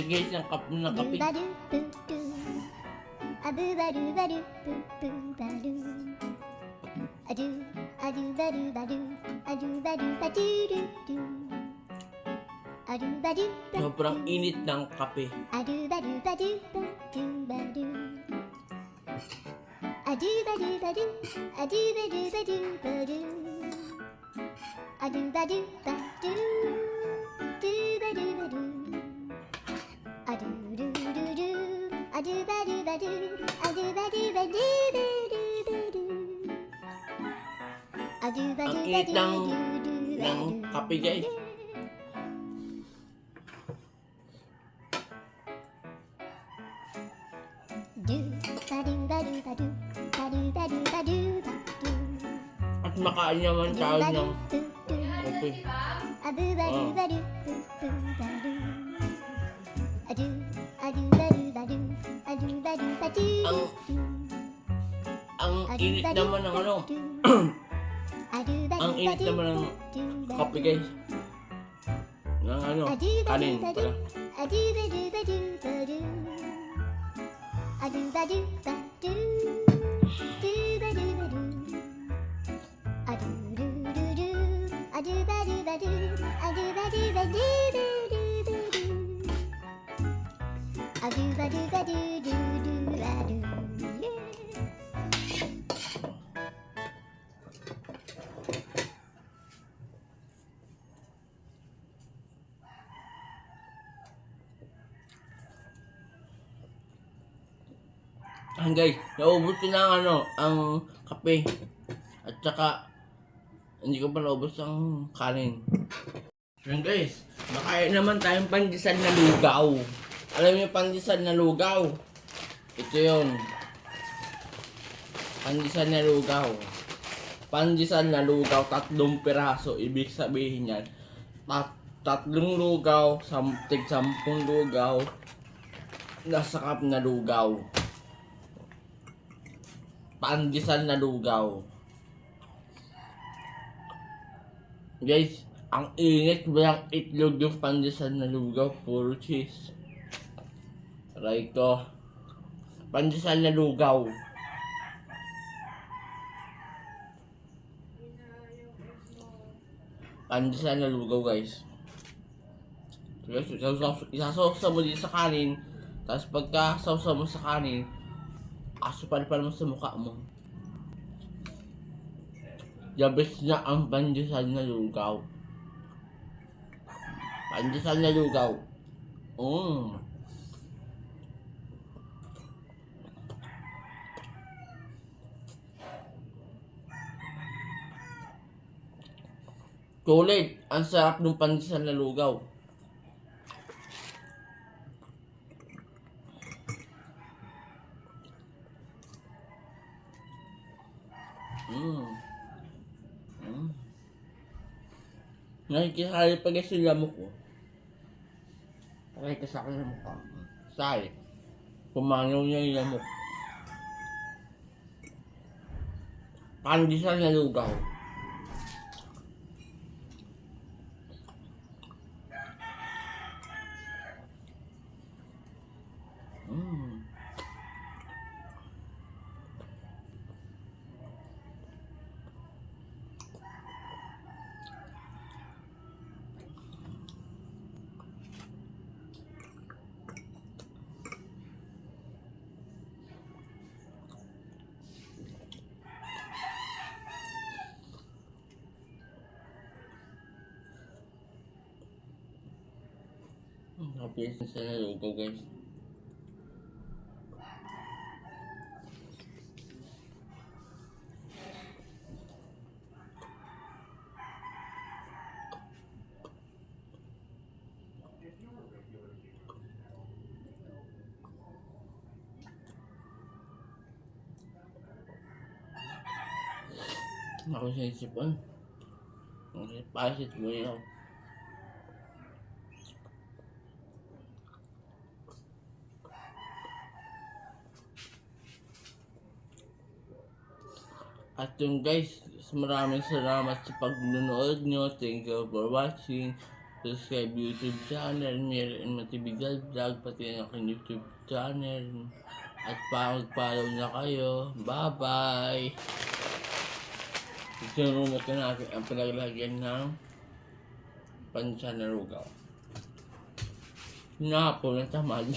Guys, ang kap na kape. Sobrang init ng kape. Ang init ng kape, guys. At makain naman tayo ng kape. Ang init naman ng ano. Ang init naman ng kape, guys. Ng ano, kanin pala. Guys, naubos ko na ang ano, ang kape. At saka hindi ko pa naubos ang kanin. Yan guys, makain naman tayong pandesal na lugaw. Alam niyo pandesal na lugaw? Ito yun. Pandesal na lugaw. Pandesal na lugaw, 3 piraso. Ibig sabihin yan, 3 lugaw, 10 lugaw, nasakap na lugaw. Pandesal na lugaw. Guys, ang init, walang itlog yung pandesal na lugaw, puro cheese. Try ko. Pandesal na lugaw. Pandesal na lugaw, guys. Isasawsa mo din sa kanin. Tapos pagka sawsa mo sa kanin, asupal pa naman sa mukha mo. The best na ang pandesal na lugaw. Pandesal na lugaw. Sulit. Ang sarap ng pandesal na lugaw. Nakikisali pa guys yung lamok ko. Nakikisali sa mukha. Sali. Pumangaw niya yung lamok. Pandesal na lugaw. Happy sa lugaw, guys. Ako sa isipan. Pasit mo yun. At yun guys, maraming salamat sa pagnunood nyo. Thank you for watching. Subscribe YouTube channel, Meron Matibigal Vlog, pati ang aking YouTube channel. At mag-follow na kayo. Bye-bye! Isunod na natin ang pinaglagyan ng pansa na rugaw. Napo na tamad.